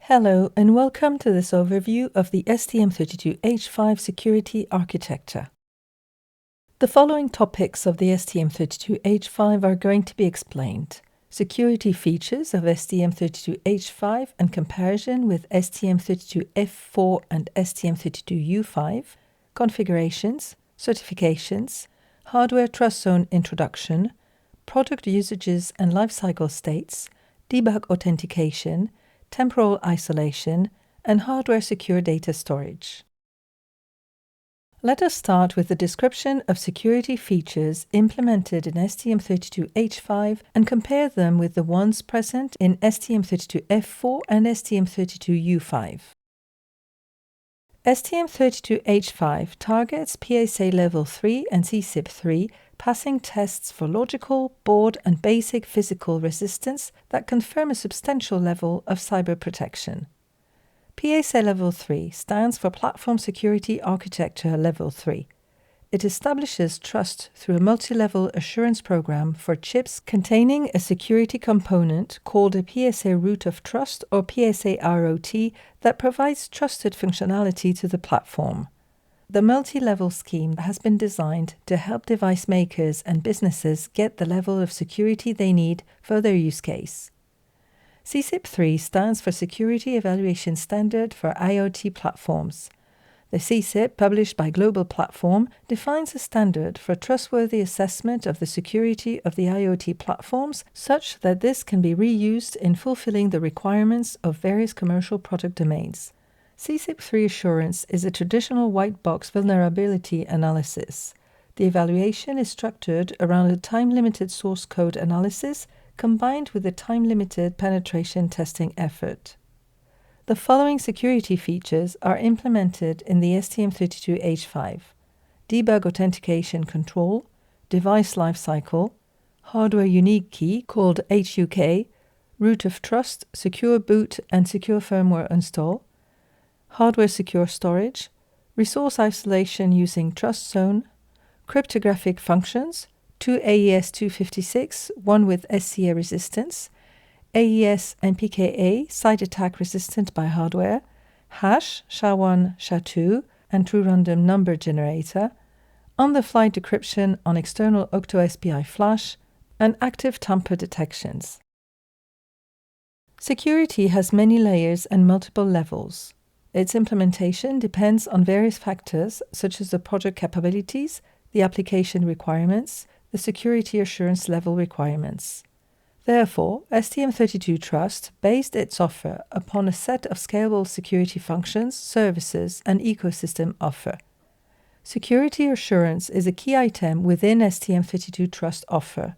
Hello and welcome to this overview of the STM32H5 security architecture. The following topics of the STM32H5 are going to be explained: security features of STM32H5 and comparison with STM32F4 and STM32U5, configurations, certifications, hardware trust zone introduction, product usages and lifecycle states, debug authentication, temporal isolation, and hardware secure data storage. Let us start with the description of security features implemented in STM32H5 and compare them with the ones present in STM32F4 and STM32U5. STM32H5 targets PSA Level 3 and CSIP 3 passing tests for logical, board, and basic physical resistance that confirm a substantial level of cyber protection. PSA Level 3 stands for Platform Security Architecture Level 3. It establishes trust through a multi-level assurance program for chips containing a security component called a PSA Root of Trust or PSA ROT that provides trusted functionality to the platform. The multi-level scheme has been designed to help device makers and businesses get the level of security they need for their use case. CSIP 3 stands for Security Evaluation Standard for IoT Platforms. The CSIP, published by Global Platform, defines a standard for trustworthy assessment of the security of the IoT platforms such that this can be reused in fulfilling the requirements of various commercial product domains. CSIP 3 assurance is a traditional white box vulnerability analysis. The evaluation is structured around a time-limited source code analysis combined with a time-limited penetration testing effort. The following security features are implemented in the STM32H5: debug authentication control, device lifecycle, hardware unique key called HUK, root of trust, secure boot and secure firmware install, hardware secure storage, resource isolation using trust zone, cryptographic functions, 2 AES 256, one with SCA resistance, AES and PKA side attack resistant by hardware, hash, SHA-1, SHA-2, and true random number generator, on-the-fly decryption on external OctoSPI flash, and active tamper detections. Security has many layers and multiple levels. Its implementation depends on various factors such as the project capabilities, the application requirements, the security assurance level requirements. Therefore, STM32 Trust based its offer upon a set of scalable security functions, services, and ecosystem offer. Security assurance is a key item within STM32 Trust offer.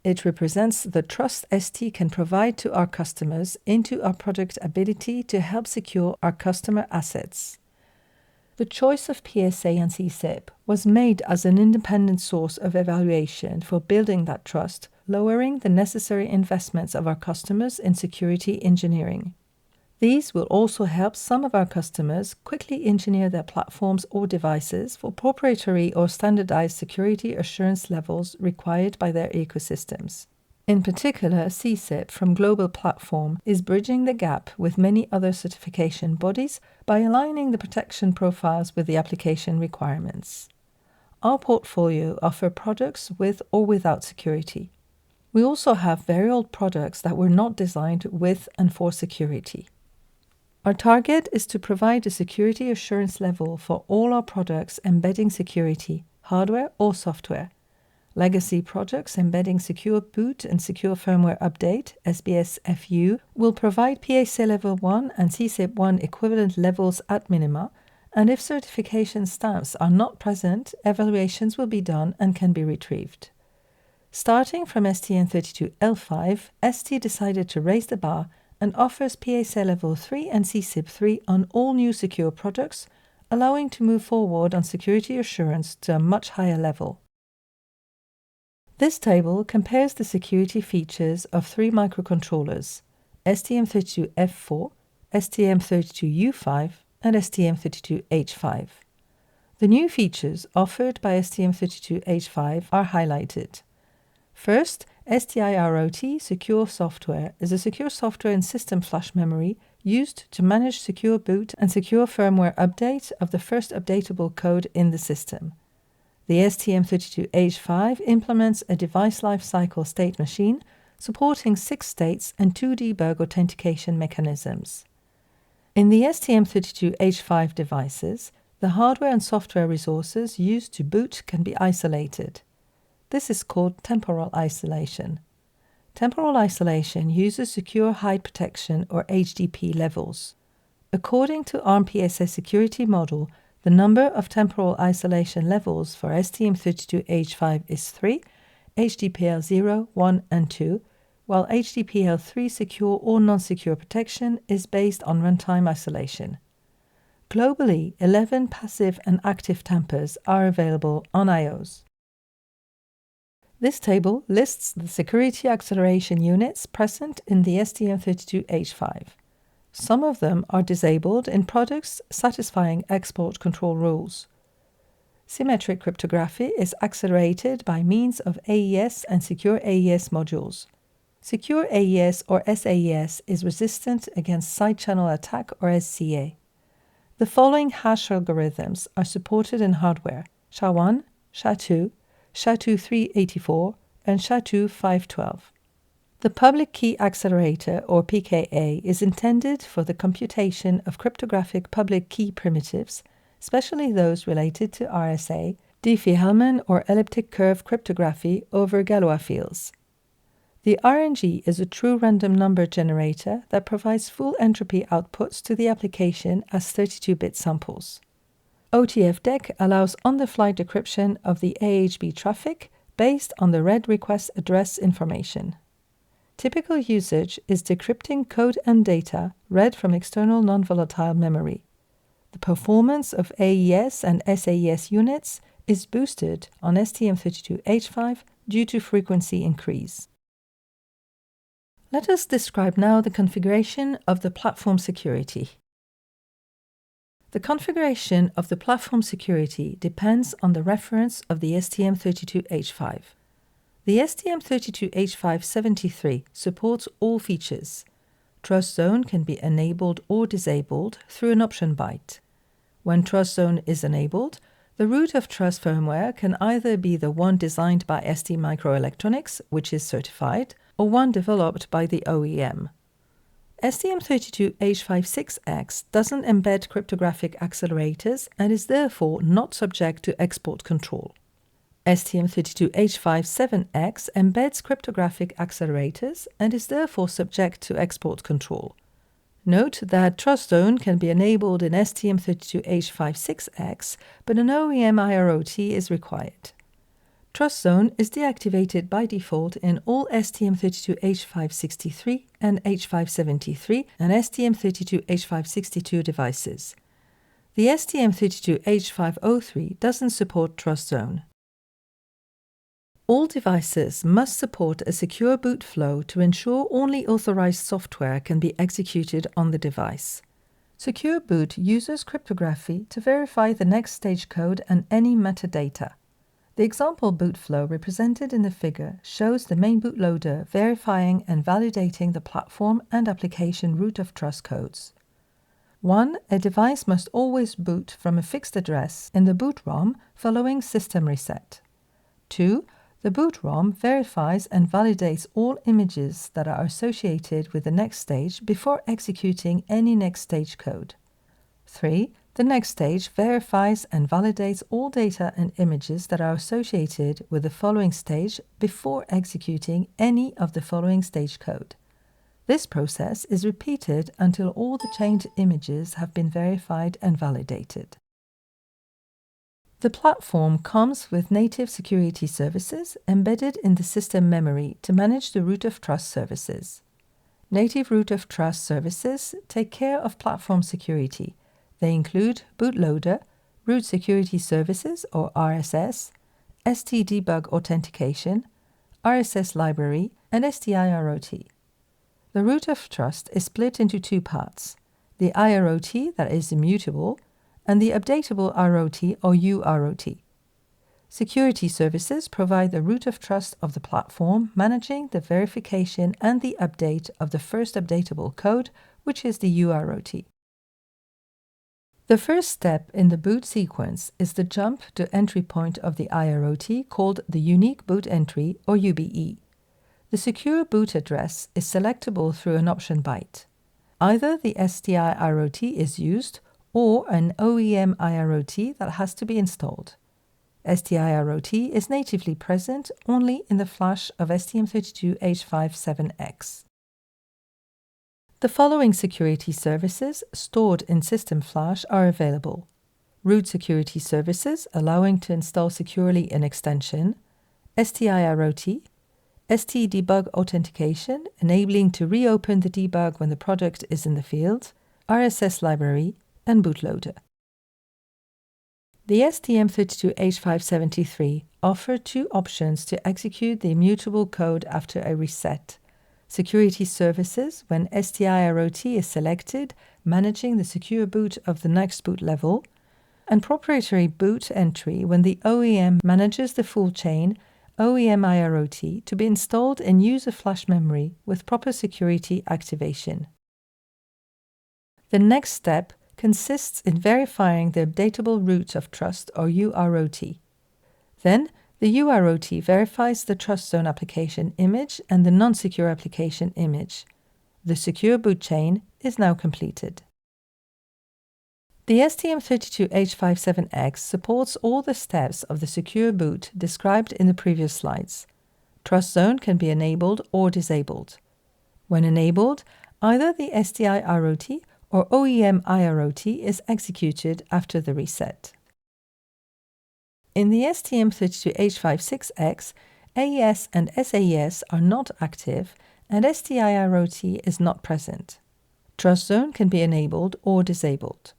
It represents the trust ST can provide to our customers into our product ability to help secure our customer assets. The choice of PSA and CSIP was made as an independent source of evaluation for building that trust, lowering the necessary investments of our customers in security engineering. These will also help some of our customers quickly engineer their platforms or devices for proprietary or standardized security assurance levels required by their ecosystems. In particular, CSIP from Global Platform is bridging the gap with many other certification bodies by aligning the protection profiles with the application requirements. Our portfolio offers products with or without security. We also have very old products that were not designed with and for security. Our target is to provide a security assurance level for all our products embedding security, hardware or software. Legacy products embedding secure boot and secure firmware update, SBS-FU, will provide PSA Level 1 and CSIP 1 equivalent levels at minima, and if certification stamps are not present, evaluations will be done and can be retrieved. Starting from STM32L5, ST decided to raise the bar and offers PSA Level 3 and CSIP 3 on all new secure products, allowing to move forward on security assurance to a much higher level. This table compares the security features of 3 microcontrollers: STM32F4, STM32U5, and STM32H5. The new features offered by STM32H5 are highlighted. First, STIROT Secure Software is a secure software and system flash memory used to manage secure boot and secure firmware update of the first updatable code in the system. The STM32H5 implements a device lifecycle state machine supporting 6 states and 2 debug authentication mechanisms. In the STM32H5 devices, the hardware and software resources used to boot can be isolated. This is called temporal isolation. Temporal isolation uses secure hide protection or HDP levels. According to ARM PSA security model, the number of temporal isolation levels for STM32H5 is 3, HDPL 0, 1, and 2, while HDPL 3 secure or non-secure protection is based on runtime isolation. Globally, 11 passive and active tampers are available on iOS. This table lists the security acceleration units present in the STM32H5. Some of them are disabled in products satisfying export control rules. Symmetric cryptography is accelerated by means of AES and Secure AES modules. Secure AES or SAES is resistant against side channel attack or SCA. The following hash algorithms are supported in hardware: SHA-1, SHA-2, SHA-2 and SHA-2 512. The public key accelerator, or PKA, is intended for the computation of cryptographic public key primitives, especially those related to RSA, Diffie-Hellman or elliptic curve cryptography over Galois fields. The RNG is a true random number generator that provides full entropy outputs to the application as 32-bit samples. OTF-DEC allows on-the-fly decryption of the AHB traffic based on the read request address information. Typical usage is decrypting code and data read from external non-volatile memory. The performance of AES and SAES units is boosted on STM32H5 due to frequency increase. Let us describe now the configuration of the platform security. The configuration of the platform security depends on the reference of the STM32H5. The STM32H573 supports all features. Trust Zone can be enabled or disabled through an option byte. When Trust Zone is enabled, the root of trust firmware can either be the one designed by STMicroelectronics, which is certified, or one developed by the OEM. STM32H56X doesn't embed cryptographic accelerators and is therefore not subject to export control. STM32H57X embeds cryptographic accelerators and is therefore subject to export control. Note that Trust Zone can be enabled in STM32H56X, but an OEM IROT is required. Trust Zone is deactivated by default in all STM32H563 and H573 and STM32H562 devices. The STM32H503 doesn't support Trust Zone. All devices must support a secure boot flow to ensure only authorized software can be executed on the device. Secure boot uses cryptography to verify the next stage code and any metadata. The example boot flow represented in the figure shows the main bootloader verifying and validating the platform and application root of trust codes. 1. A device must always boot from a fixed address in the boot ROM following system reset. 2. The boot ROM verifies and validates all images that are associated with the next stage before executing any next stage code. 3. The next stage verifies and validates all data and images that are associated with the following stage before executing any of the following stage code. This process is repeated until all the changed images have been verified and validated. The platform comes with native security services embedded in the system memory to manage the root of trust services. Native root of trust services take care of platform security. They include bootloader, root security services or RSS, ST debug authentication, RSS library, and STIROT. The root of trust is split into two parts: the IROT that is immutable and the updatable ROT or UROT. Security services provide the root of trust of the platform, managing the verification and the update of the first updatable code, which is the UROT. The first step in the boot sequence is the jump to entry point of the IROT called the Unique Boot Entry or UBE. The secure boot address is selectable through an option byte. Either the STI IROT is used or an OEM IROT that has to be installed. STI IROT is natively present only in the flash of STM32H5 The following security services stored in system flash are available: root security services allowing to install securely an extension, STI IROT, ST debug authentication enabling to reopen the debug when the product is in the field, RSS library, and bootloader. The STM32H573 offer two options to execute the immutable code after a reset: security services when STI IROT is selected, managing the secure boot of the next boot level, and proprietary boot entry when the OEM manages the full chain OEM IROT to be installed in user flash memory with proper security activation. The next step consists in verifying the updatable root of trust or UROT. Then, the UROT verifies the trust zone application image and the non-secure application image. The secure boot chain is now completed. The STM32H57X supports all the steps of the secure boot described in the previous slides. Trust zone can be enabled or disabled. When enabled, either the STI IROT or OEM IROT is executed after the reset. In the STM32H56X, AES and SAES are not active and STI IROT is not present. Trust zone can be enabled or disabled.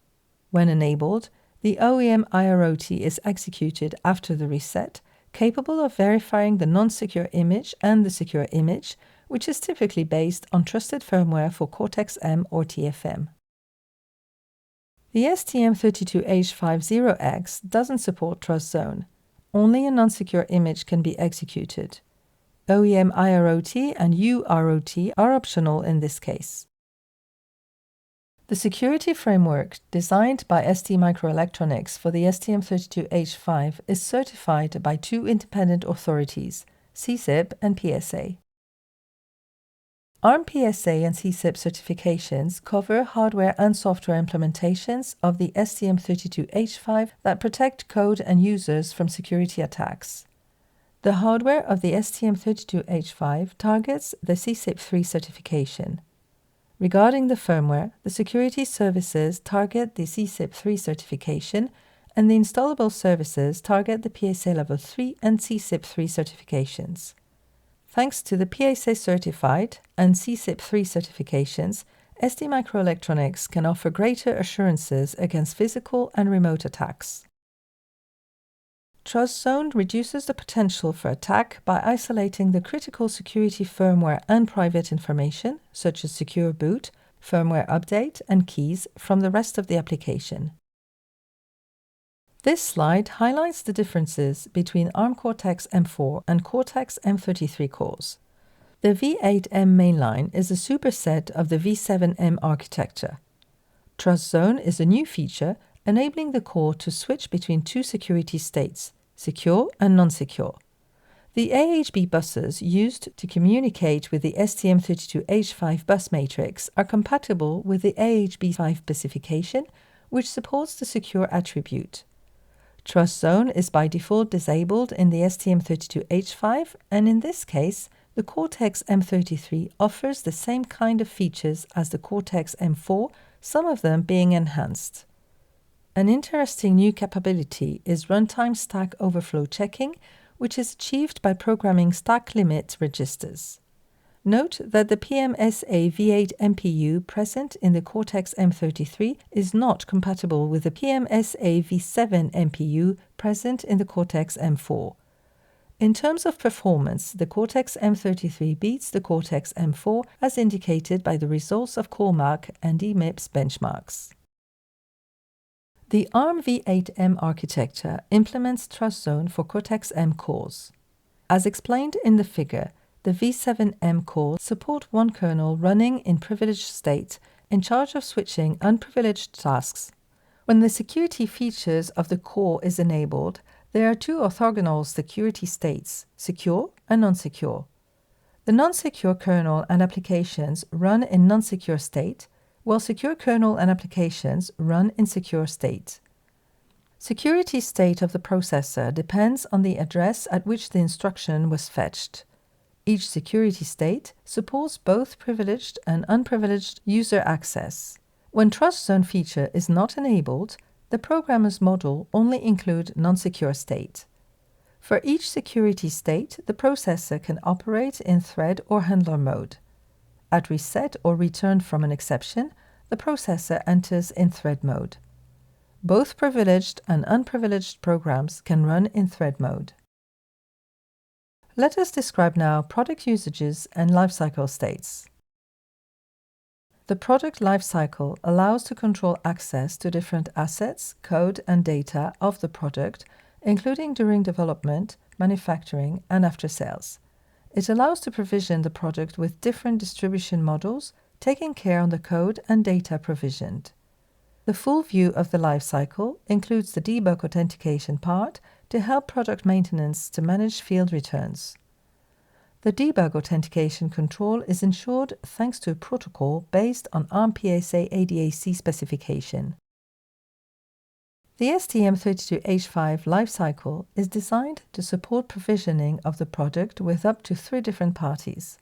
When enabled, the OEM IROT is executed after the reset, capable of verifying the non-secure image and the secure image, which is typically based on trusted firmware for Cortex-M or TFM. The STM32H50X doesn't support trust zone. Only a non-secure image can be executed. OEM IROT and UROT are optional in this case. The security framework designed by STMicroelectronics for the STM32H5 is certified by two independent authorities, CSIP and PSA. ARM PSA and CSIP certifications cover hardware and software implementations of the STM32H5 that protect code and users from security attacks. The hardware of the STM32H5 targets the CSIP3 certification. Regarding the firmware, the security services target the CSIP3 certification, and the installable services target the PSA Level 3 and CSIP3 certifications. Thanks to the PSA certified and CSIP3 certifications, STMicroelectronics can offer greater assurances against physical and remote attacks. Trust zone reduces the potential for attack by isolating the critical security firmware and private information, such as secure boot, firmware update, and keys, from the rest of the application. This slide highlights the differences between ARM Cortex-M4 and Cortex-M33 cores. The V8M mainline is a superset of the V7M architecture. Trust zone is a new feature enabling the core to switch between two security states, secure and non-secure. The AHB buses used to communicate with the STM32H5 bus matrix are compatible with the AHB5 specification, which supports the secure attribute. Trust zone is by default disabled in the STM32H5, and in this case, the Cortex-M33 offers the same kind of features as the Cortex-M4, some of them being enhanced. An interesting new capability is runtime stack overflow checking, which is achieved by programming stack limit registers. Note that the PMSA V8 MPU present in the Cortex-M33 is not compatible with the PMSA V7 MPU present in the Cortex-M4. In terms of performance, the Cortex-M33 beats the Cortex-M4 as indicated by the results of CallMark and EMIPS benchmarks. The ARM V8M architecture implements trust zone for Cortex-M cores. As explained in the figure, the V7M cores support one kernel running in privileged state, in charge of switching unprivileged tasks. When the security features of the core is enabled, there are two orthogonal security states, secure and non-secure. The non-secure kernel and applications run in non-secure state, while secure kernel and applications run in secure state. Security state of the processor depends on the address at which the instruction was fetched. Each security state supports both privileged and unprivileged user access. When trust zone feature is not enabled, the programmer's model only includes non-secure state. For each security state, the processor can operate in thread or handler mode. At reset or return from an exception, the processor enters in thread mode. Both privileged and unprivileged programs can run in thread mode. Let us describe now product usages and lifecycle states. The product lifecycle allows to control access to different assets, code, and data of the product, including during development, manufacturing, and after sales. It allows to provision the product with different distribution models, taking care on the code and data provisioned. The full view of the lifecycle includes the debug authentication part to help product maintenance to manage field returns. The debug authentication control is ensured thanks to a protocol based on ARM PSA ADAC specification. The STM32H5 lifecycle is designed to support provisioning of the product with up to 3 different parties.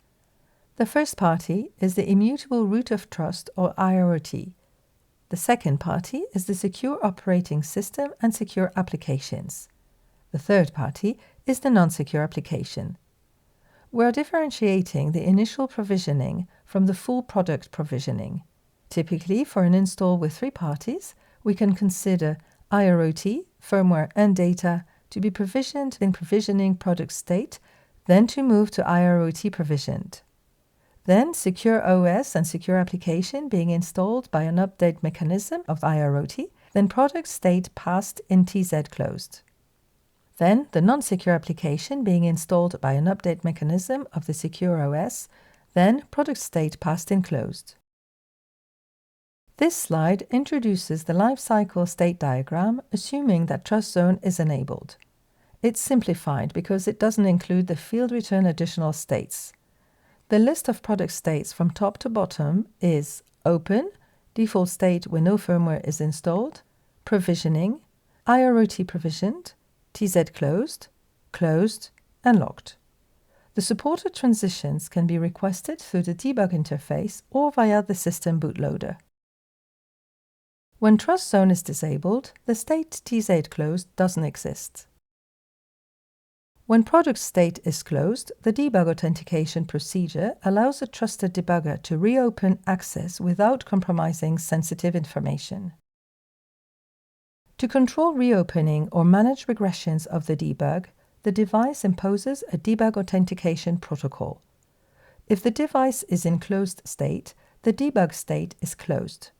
The first party is the Immutable Root of Trust, or IROT. The second party is the Secure Operating System and Secure Applications. The third party is the non-secure application. We are differentiating the initial provisioning from the full product provisioning. Typically, for an install with 3 parties, we can consider IROT, firmware and data, to be provisioned in provisioning product state, then to move to IROT provisioned. Then secure OS and secure application being installed by an update mechanism of IROT, then product state passed in TZ closed. Then the non-secure application being installed by an update mechanism of the secure OS, then product state passed in closed. This slide introduces the lifecycle state diagram, assuming that trust zone is enabled. It's simplified because it doesn't include the field return additional states. The list of product states from top to bottom is open, default state when no firmware is installed, provisioning, IROT provisioned, TZ closed, closed, and locked. The supported transitions can be requested through the debug interface or via the system bootloader. When trust zone is disabled, the state TZ closed doesn't exist. When product state is closed, the debug authentication procedure allows a trusted debugger to reopen access without compromising sensitive information. To control reopening or manage regressions of the debug, the device imposes a debug authentication protocol. If the device is in closed state, the debug state is closed.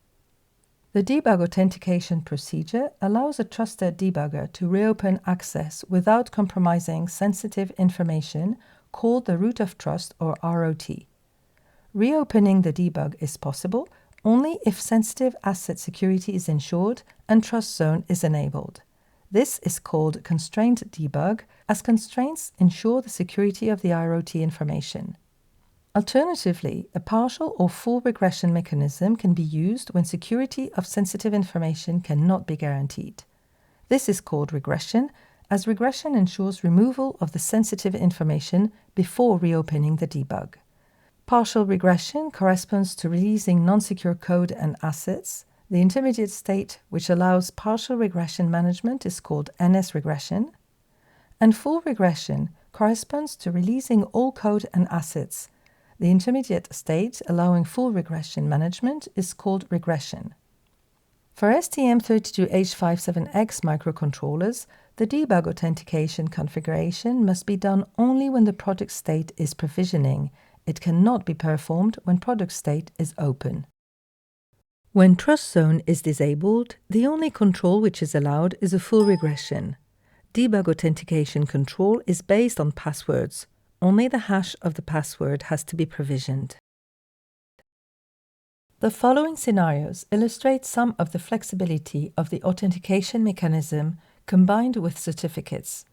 The debug authentication procedure allows a trusted debugger to reopen access without compromising sensitive information, called the root of trust, or ROT. Reopening the debug is possible only if sensitive asset security is ensured and trust zone is enabled. This is called constrained debug, as constraints ensure the security of the IROT information. Alternatively, a partial or full regression mechanism can be used when security of sensitive information cannot be guaranteed. This is called regression, as regression ensures removal of the sensitive information before reopening the debug. Partial regression corresponds to releasing non-secure code and assets. The intermediate state, which allows partial regression management, is called NS regression. And full regression corresponds to releasing all code and assets. The intermediate state, allowing full regression management, is called regression. For STM32H5 microcontrollers, the debug authentication configuration must be done only when the product state is provisioning. It cannot be performed when product state is open. When trust zone is disabled, the only control which is allowed is a full regression. Debug authentication control is based on passwords. Only the hash of the password has to be provisioned. The following scenarios illustrate some of the flexibility of the authentication mechanism combined with certificates.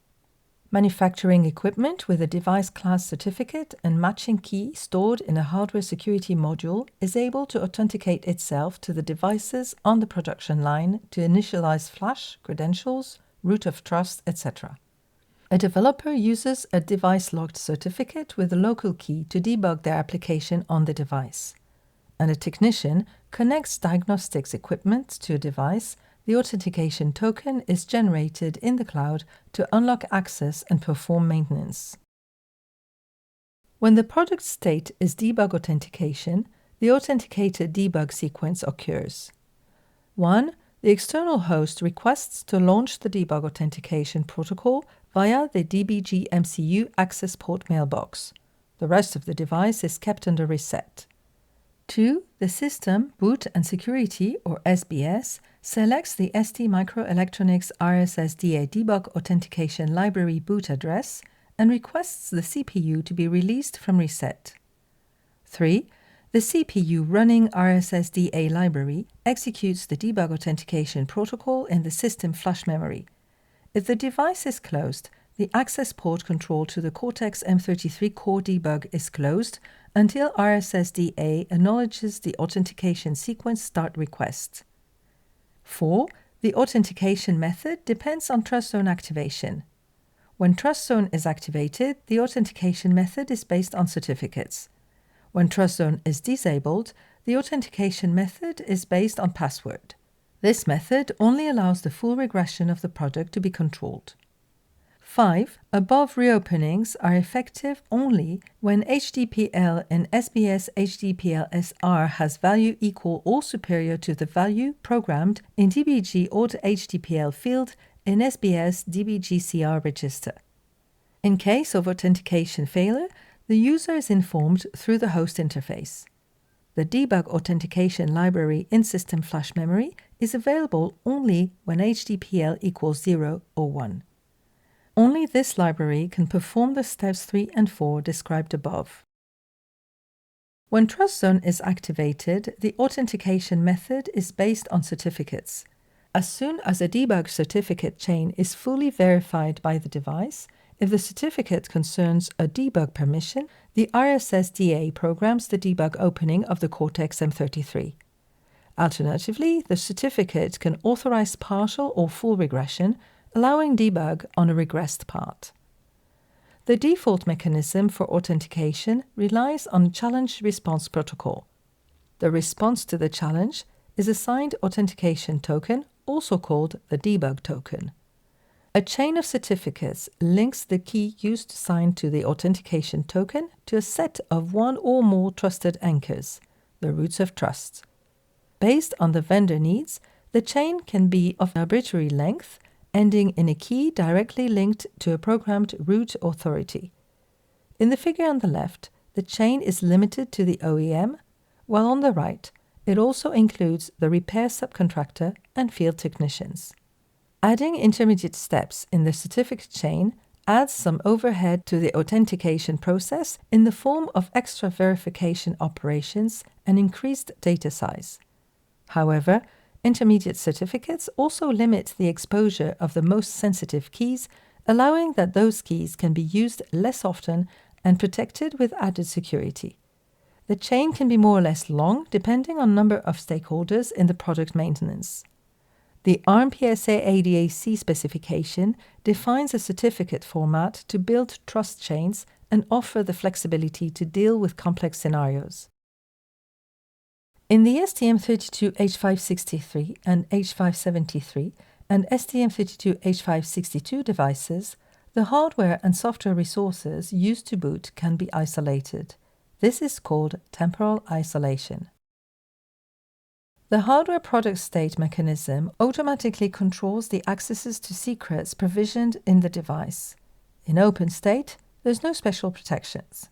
Manufacturing equipment with a device class certificate and matching key stored in a hardware security module is able to authenticate itself to the devices on the production line to initialize flash, credentials, root of trust, etc. A developer uses a device-logged certificate with a local key to debug their application on the device. And a technician connects diagnostics equipment to a device. The authentication token is generated in the cloud to unlock access and perform maintenance. When the product state is debug authentication, the authenticated debug sequence occurs. 1. The external host requests to launch the debug authentication protocol via the DBG MCU access port mailbox. The rest of the device is kept under reset. 2. The system, boot and security, or SBS, selects the STMicroelectronics RSSDA debug authentication library boot address and requests the CPU to be released from reset. 3. The CPU running RSSDA library executes the debug authentication protocol in the system flash memory. If the device is closed, the access port control to the Cortex-M33 core debug is closed until RSSDA acknowledges the authentication sequence start request. 4. The authentication method depends on trust zone activation. When trust zone is activated, the authentication method is based on certificates. When trust zone is disabled, the authentication method is based on password. This method only allows the full regression of the product to be controlled. 5. Above reopenings are effective only when HDPL and SBS HDPL-SR has value equal or superior to the value programmed in DBG Auth HDPL field in SBS DBGCR register. In case of authentication failure, the user is informed through the host interface. The debug authentication library in system flash memory is available only when HDPL equals 0 or 1. Only this library can perform the steps 3 and 4 described above. When trust zone is activated, the authentication method is based on certificates. As soon as a debug certificate chain is fully verified by the device, if the certificate concerns a debug permission, the RSSDA programs the debug opening of the Cortex-M33. Alternatively, the certificate can authorize partial or full regression, allowing debug on a regressed part. The default mechanism for authentication relies on challenge response protocol. The response to the challenge is a signed authentication token, also called the debug token. A chain of certificates links the key used to sign to the authentication token to a set of one or more trusted anchors, the roots of trust. Based on the vendor needs, the chain can be of arbitrary length, ending in a key directly linked to a programmed root authority. In the figure on the left, the chain is limited to the OEM, while on the right, it also includes the repair subcontractor and field technicians. Adding intermediate steps in the certificate chain adds some overhead to the authentication process in the form of extra verification operations and increased data size. However, intermediate certificates also limit the exposure of the most sensitive keys, allowing that those keys can be used less often and protected with added security. The chain can be more or less long depending on number of stakeholders in the product maintenance. The ARM PSA ADAC specification defines a certificate format to build trust chains and offer the flexibility to deal with complex scenarios. In the STM32H563 and H573 and STM32H562 devices, the hardware and software resources used to boot can be isolated. This is called temporal isolation. The hardware product state mechanism automatically controls the accesses to secrets provisioned in the device. In open state, there's no special protections.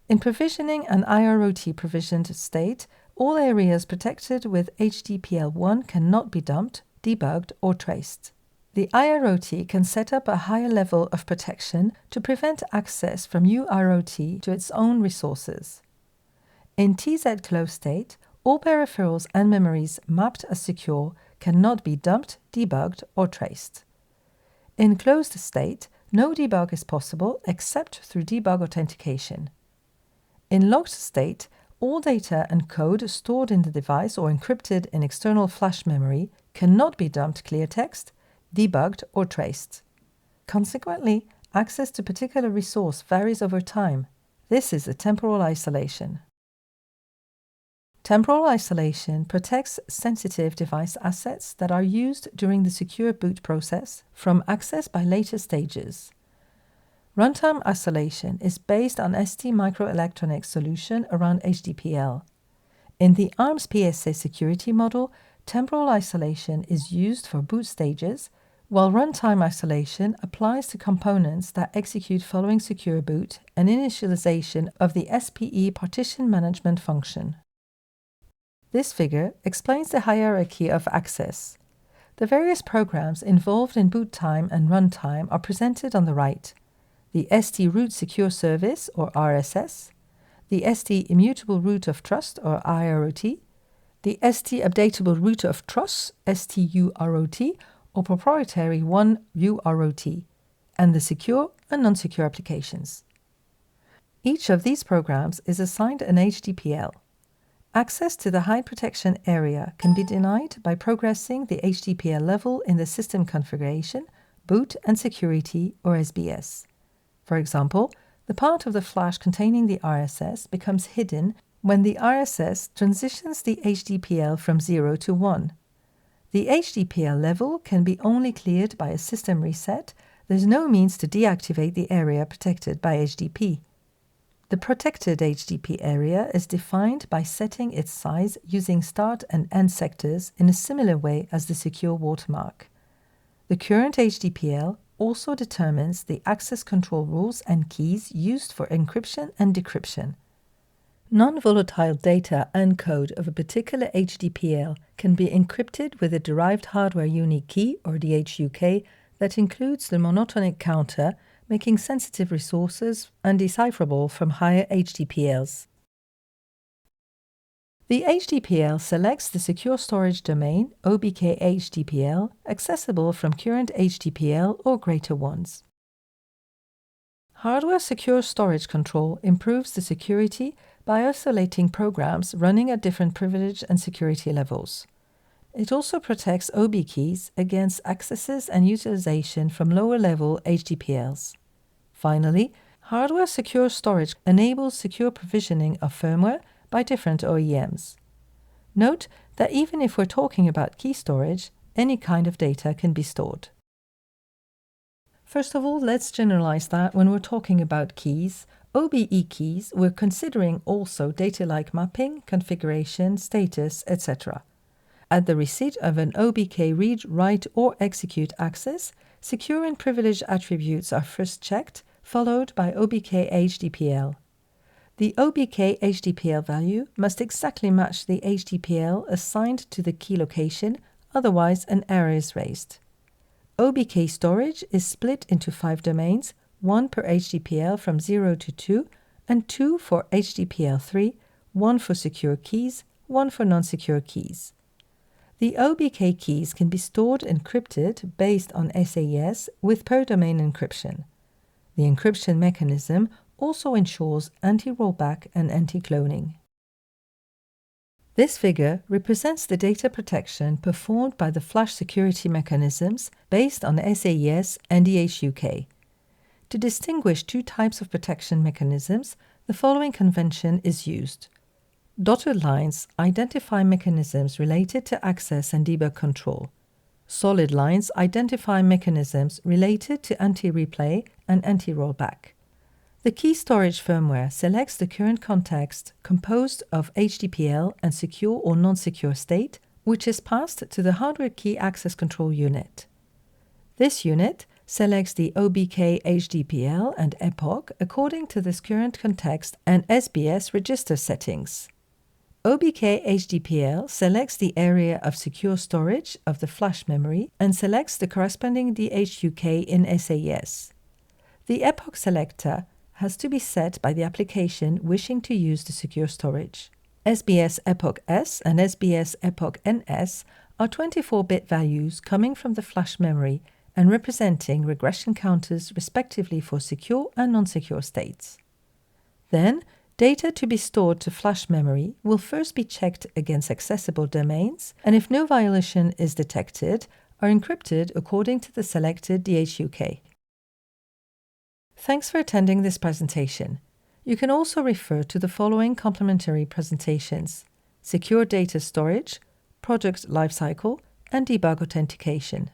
In provisioning an IROT provisioned state, all areas protected with HDPL1 cannot be dumped, debugged, or traced. The IROT can set up a higher level of protection to prevent access from UROT to its own resources. In TZ closed state, all peripherals and memories mapped as secure cannot be dumped, debugged, or traced. In closed state, no debug is possible except through debug authentication. In locked state, all data and code stored in the device or encrypted in external flash memory cannot be dumped clear text, debugged, or traced. Consequently, access to particular resource varies over time. This is a temporal isolation. Temporal isolation protects sensitive device assets that are used during the secure boot process from access by later stages. Runtime isolation is based on STMicroelectronics solution around HDPL. In the ARM's PSA security model, temporal isolation is used for boot stages, while runtime isolation applies to components that execute following secure boot and initialization of the SPE partition management function. This figure explains the hierarchy of access. The various programs involved in boot time and runtime are presented on the right. The ST Root Secure Service, or RSS, the ST Immutable Root of Trust, or IROT, the ST Updatable Root of Trust, STUROT, or proprietary 1 UROT, and the secure and non-secure applications. Each of these programs is assigned an HDPL. Access to the high protection area can be denied by progressing the HDPL level in the system configuration, boot and security, or SBS. For example, the part of the flash containing the RSS becomes hidden when the RSS transitions the HDPL from 0 to 1. The HDPL level can be only cleared by a system reset. There's no means to deactivate the area protected by HDP. The protected HDP area is defined by setting its size using start and end sectors in a similar way as the secure watermark. The current HDPL also determines the access control rules and keys used for encryption and decryption. Non-volatile data and code of a particular HDPL can be encrypted with a derived hardware unique key, or DHUK, that includes the monotonic counter, making sensitive resources undecipherable from higher HDPLs. The HDPL selects the secure storage domain, OBK HDPL, accessible from current HDPL or greater ones. Hardware secure storage control improves the security by isolating programs running at different privilege and security levels. It also protects OB keys against accesses and utilization from lower-level HDPLs. Finally, hardware secure storage enables secure provisioning of firmware by different OEMs. Note that even if we're talking about key storage, any kind of data can be stored. First of all, let's generalize that when we're talking about keys, OBE keys, we're considering also data like mapping, configuration, status, etc. At the receipt of an OBK read, write, or execute access, secure and privileged attributes are first checked, followed by OBK HDPL. The OBK HDPL value must exactly match the HDPL assigned to the key location, otherwise an error is raised. OBK storage is split into 5 domains, 1 per HDPL from 0 to 2, and 2 for HDPL 3, 1 for secure keys, 1 for non-secure keys. The OBK keys can be stored encrypted based on SAES with per-domain encryption. The encryption mechanism also ensures anti-rollback and anti-cloning. This figure represents the data protection performed by the flash security mechanisms based on SAES and DHUK. To distinguish two types of protection mechanisms, the following convention is used. Dotted lines identify mechanisms related to access and debug control. Solid lines identify mechanisms related to anti-replay and anti-rollback. The key storage firmware selects the current context composed of HDPL and secure or non-secure state, which is passed to the hardware key access control unit. This unit selects the OBK HDPL and epoch according to this current context and SBS register settings. OBK HDPL selects the area of secure storage of the flash memory and selects the corresponding DHUK in SAES. The epoch selector has to be set by the application wishing to use the secure storage. SBS epoch S and SBS epoch NS are 24-bit values coming from the flash memory and representing regression counters respectively for secure and non-secure states. Then, data to be stored to flash memory will first be checked against accessible domains, and if no violation is detected, are encrypted according to the selected DHUK. Thanks for attending this presentation. You can also refer to the following complementary presentations: Secure Data Storage, Product Lifecycle, and Debug Authentication.